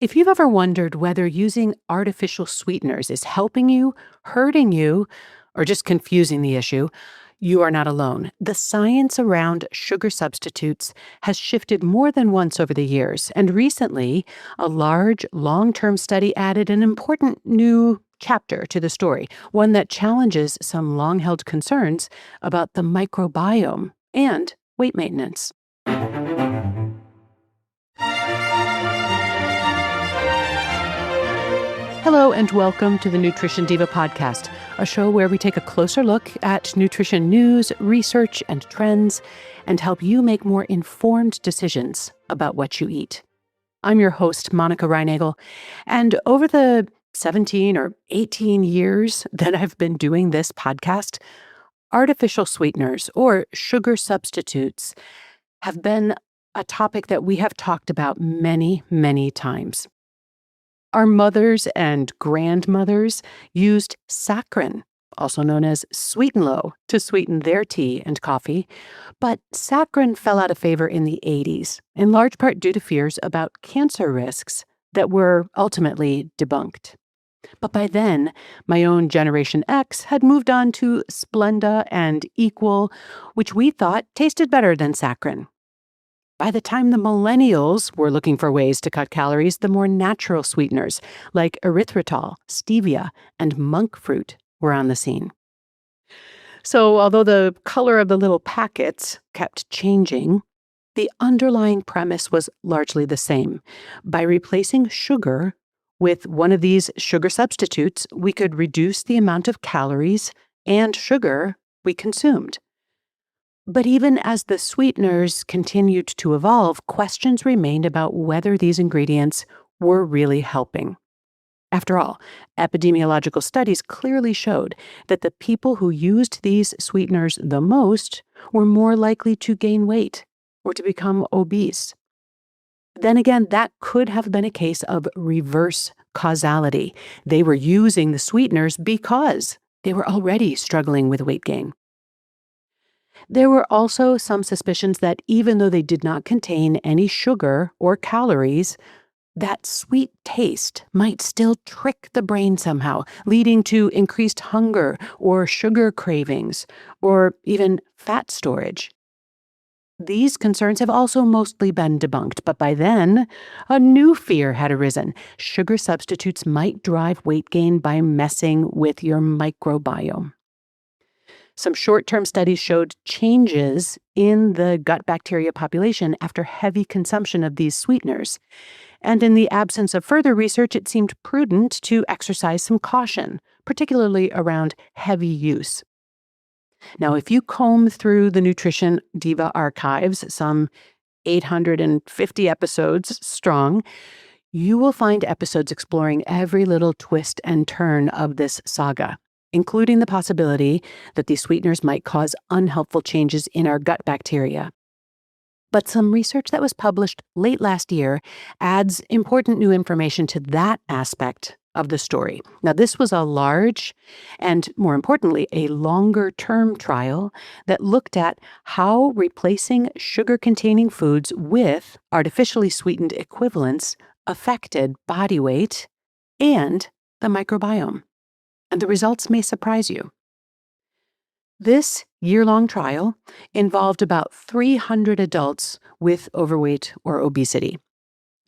If you've ever wondered whether using artificial sweeteners is helping you, hurting you, or just confusing the issue, you are not alone. The science around sugar substitutes has shifted more than once over the years, and recently, a large, long term study added an important new chapter to the story, one that challenges some long held concerns about the microbiome and weight maintenance. Hello, and welcome to the Nutrition Diva podcast, a show where we take a closer look at nutrition news, research, and trends, and help you make more informed decisions about what you eat. I'm your host, Monica Reinagel, and over the 17 or 18 years that I've been doing this podcast, artificial sweeteners or sugar substitutes have been a topic that we have talked about many, many times. Our mothers and grandmothers used saccharin, also known as sweeten low, to sweeten their tea and coffee, but saccharin fell out of favor in the 80s, in large part due to fears about cancer risks that were ultimately debunked. But by then, my own Generation X had moved on to Splenda and Equal, which we thought tasted better than saccharin. By the time the millennials were looking for ways to cut calories, the more natural sweeteners like erythritol, stevia, and monk fruit were on the scene. So although the color of the little packets kept changing, the underlying premise was largely the same. By replacing sugar with one of these sugar substitutes, we could reduce the amount of calories and sugar we consumed. But even as the sweeteners continued to evolve, questions remained about whether these ingredients were really helping. After all, epidemiological studies clearly showed that the people who used these sweeteners the most were more likely to gain weight or to become obese. Then again, that could have been a case of reverse causality. They were using the sweeteners because they were already struggling with weight gain. There were also some suspicions that even though they did not contain any sugar or calories, that sweet taste might still trick the brain somehow, leading to increased hunger or sugar cravings, or even fat storage. These concerns have also mostly been debunked, but by then, a new fear had arisen. Sugar substitutes might drive weight gain by messing with your microbiome. Some short-term studies showed changes in the gut bacteria population after heavy consumption of these sweeteners. And in the absence of further research, it seemed prudent to exercise some caution, particularly around heavy use. Now, if you comb through the Nutrition Diva archives, some 850 episodes strong, you will find episodes exploring every little twist and turn of this saga, including the possibility that these sweeteners might cause unhelpful changes in our gut bacteria. But some research that was published late last year adds important new information to that aspect of the story. Now, this was a large and, more importantly, a longer-term trial that looked at how replacing sugar-containing foods with artificially sweetened equivalents affected body weight and the microbiome. And the results may surprise you. This year-long trial involved about 300 adults with overweight or obesity.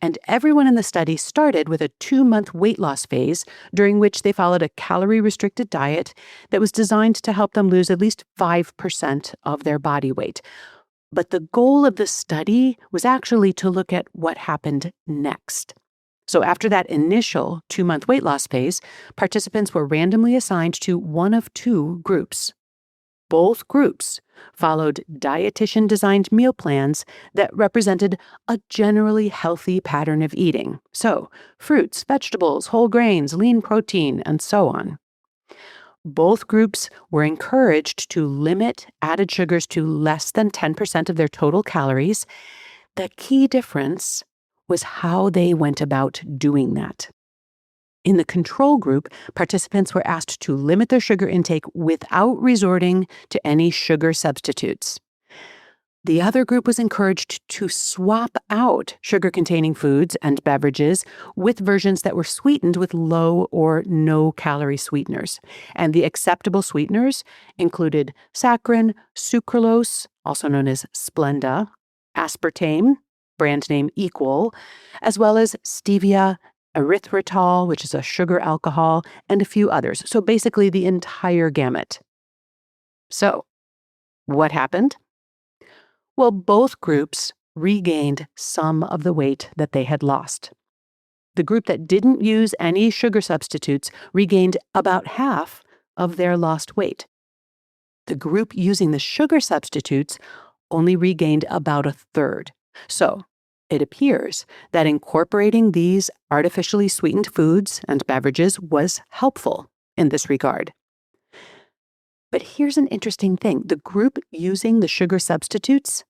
And everyone in the study started with a 2-month weight loss phase during which they followed a calorie-restricted diet that was designed to help them lose at least 5% of their body weight. But the goal of the study was actually to look at what happened next. So after that initial 2-month weight loss phase, participants were randomly assigned to one of two groups. Both groups followed dietitian-designed meal plans that represented a generally healthy pattern of eating. So, fruits, vegetables, whole grains, lean protein, and so on. Both groups were encouraged to limit added sugars to less than 10% of their total calories. The key difference was how they went about doing that. In the control group, participants were asked to limit their sugar intake without resorting to any sugar substitutes. The other group was encouraged to swap out sugar-containing foods and beverages with versions that were sweetened with low or no calorie sweeteners. And the acceptable sweeteners included saccharin, sucralose, also known as Splenda, aspartame, brand name Equal, as well as stevia, erythritol, which is a sugar alcohol, and a few others. So basically the entire gamut. So, what happened? Well, both groups regained some of the weight that they had lost. The group that didn't use any sugar substitutes regained about half of their lost weight. The group using the sugar substitutes only regained about a third. So, it appears that incorporating these artificially sweetened foods and beverages was helpful in this regard. But here's an interesting thing. The group using the sugar substitutes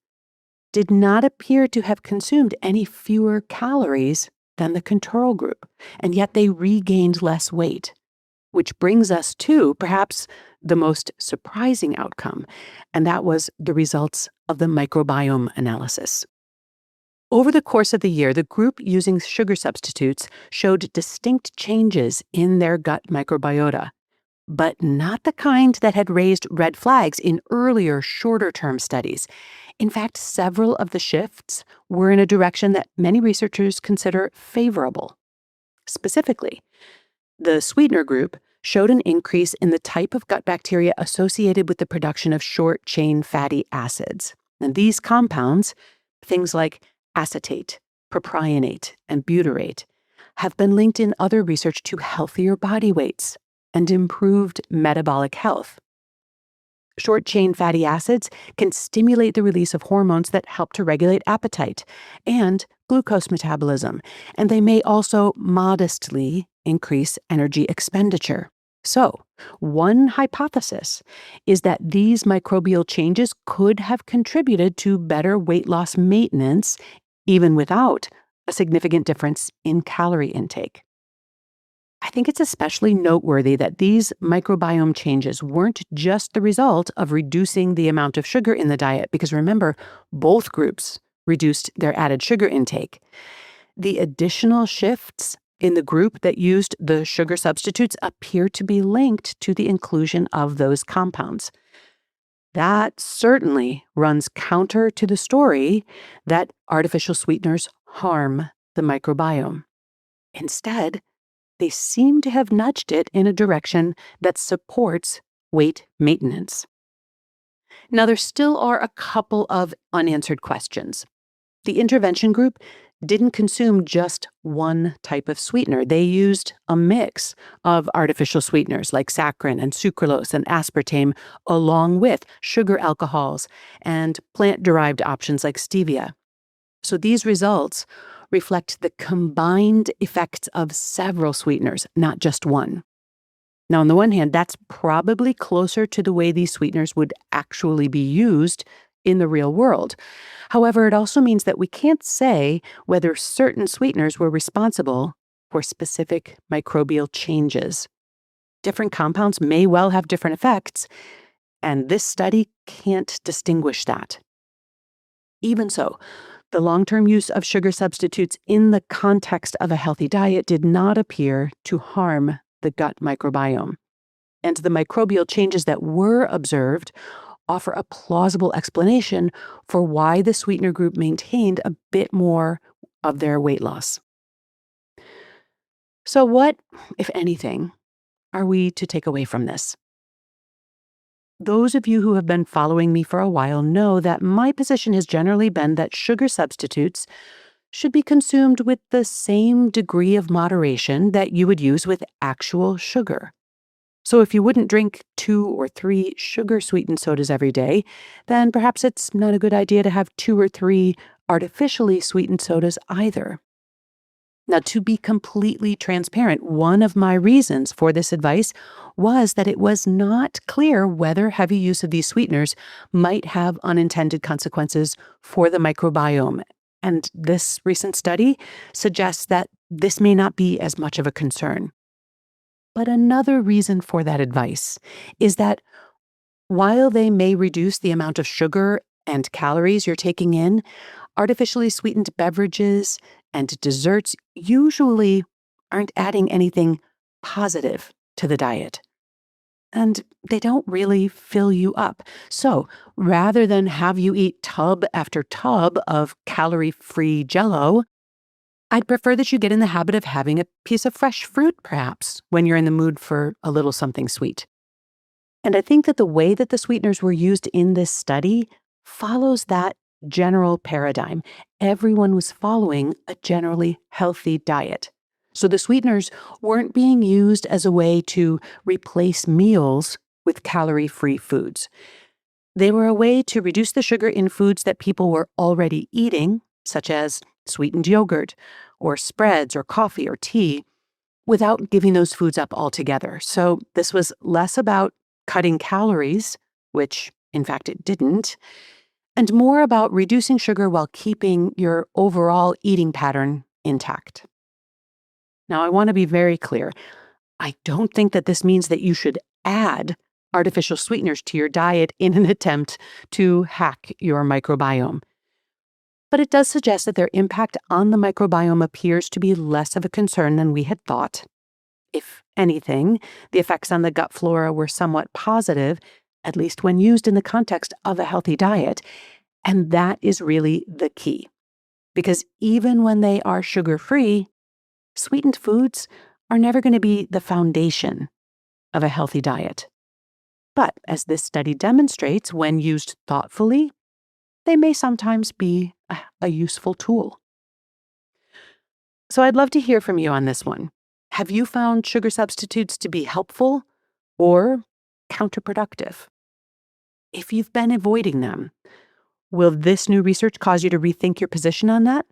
did not appear to have consumed any fewer calories than the control group, and yet they regained less weight, which brings us to perhaps the most surprising outcome, and that was the results of the microbiome analysis. Over the course of the year, the group using sugar substitutes showed distinct changes in their gut microbiota, but not the kind that had raised red flags in earlier, shorter-term studies. In fact, several of the shifts were in a direction that many researchers consider favorable. Specifically, the sweetener group showed an increase in the type of gut bacteria associated with the production of short-chain fatty acids. And these compounds, things like acetate, propionate, and butyrate, have been linked in other research to healthier body weights and improved metabolic health. Short-chain fatty acids can stimulate the release of hormones that help to regulate appetite and glucose metabolism, and they may also modestly increase energy expenditure. So, one hypothesis is that these microbial changes could have contributed to better weight loss maintenance, even without a significant difference in calorie intake. I think it's especially noteworthy that these microbiome changes weren't just the result of reducing the amount of sugar in the diet, because remember, both groups reduced their added sugar intake. The additional shifts in the group that used the sugar substitutes appear to be linked to the inclusion of those compounds. That certainly runs counter to the story that artificial sweeteners harm the microbiome. Instead, they seem to have nudged it in a direction that supports weight maintenance. Now, there still are a couple of unanswered questions. The intervention group didn't consume just one type of sweetener. They used a mix of artificial sweeteners like saccharin and sucralose and aspartame, along with sugar alcohols and plant-derived options like stevia. So these results reflect the combined effects of several sweeteners, not just one. Now, on the one hand, that's probably closer to the way these sweeteners would actually be used in the real world. However, it also means that we can't say whether certain sweeteners were responsible for specific microbial changes. Different compounds may well have different effects, and this study can't distinguish that. Even so, the long-term use of sugar substitutes in the context of a healthy diet did not appear to harm the gut microbiome. And the microbial changes that were observed offer a plausible explanation for why the sweetener group maintained a bit more of their weight loss. So what, if anything, are we to take away from this? Those of you who have been following me for a while know that my position has generally been that sugar substitutes should be consumed with the same degree of moderation that you would use with actual sugar. So if you wouldn't drink 2 or 3 sugar-sweetened sodas every day, then perhaps it's not a good idea to have 2 or 3 artificially sweetened sodas either. Now, to be completely transparent, one of my reasons for this advice was that it was not clear whether heavy use of these sweeteners might have unintended consequences for the microbiome. And this recent study suggests that this may not be as much of a concern. But another reason for that advice is that while they may reduce the amount of sugar and calories you're taking in, artificially sweetened beverages and desserts usually aren't adding anything positive to the diet. And they don't really fill you up. So rather than have you eat tub after tub of calorie-free Jell-O, I'd prefer that you get in the habit of having a piece of fresh fruit, perhaps, when you're in the mood for a little something sweet. And I think that the way that the sweeteners were used in this study follows that general paradigm. Everyone was following a generally healthy diet. So the sweeteners weren't being used as a way to replace meals with calorie-free foods. They were a way to reduce the sugar in foods that people were already eating, such as sweetened yogurt or spreads or coffee or tea, without giving those foods up altogether. So this was less about cutting calories, which in fact it didn't, and more about reducing sugar while keeping your overall eating pattern intact. Now, I want to be very clear. I don't think that this means that you should add artificial sweeteners to your diet in an attempt to hack your microbiome. But it does suggest that their impact on the microbiome appears to be less of a concern than we had thought. If anything, the effects on the gut flora were somewhat positive, at least when used in the context of a healthy diet. And that is really the key. Because even when they are sugar-free, sweetened foods are never going to be the foundation of a healthy diet. But as this study demonstrates, when used thoughtfully, they may sometimes be a useful tool. So I'd love to hear from you on this one. Have you found sugar substitutes to be helpful or counterproductive? If you've been avoiding them, will this new research cause you to rethink your position on that?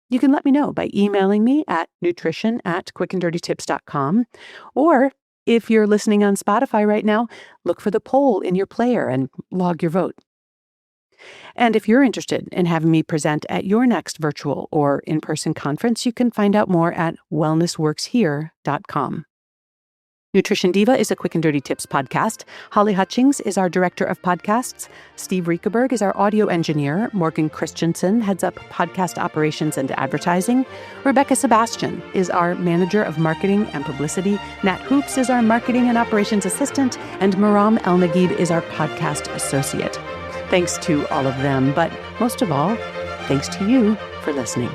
You can let me know by emailing me at nutrition@quickanddirtytips.com. Or if you're listening on Spotify right now, look for the poll in your player and log your vote. And if you're interested in having me present at your next virtual or in-person conference, you can find out more at wellnessworkshere.com. Nutrition Diva is a Quick and Dirty Tips podcast. Holly Hutchings is our director of podcasts. Steve Riekeberg is our audio engineer. Morgan Christensen heads up podcast operations and advertising. Rebecca Sebastian is our manager of marketing and publicity. Nat Hoops is our marketing and operations assistant. And Maram El-Naguib is our podcast associate. Thanks to all of them, but most of all, thanks to you for listening.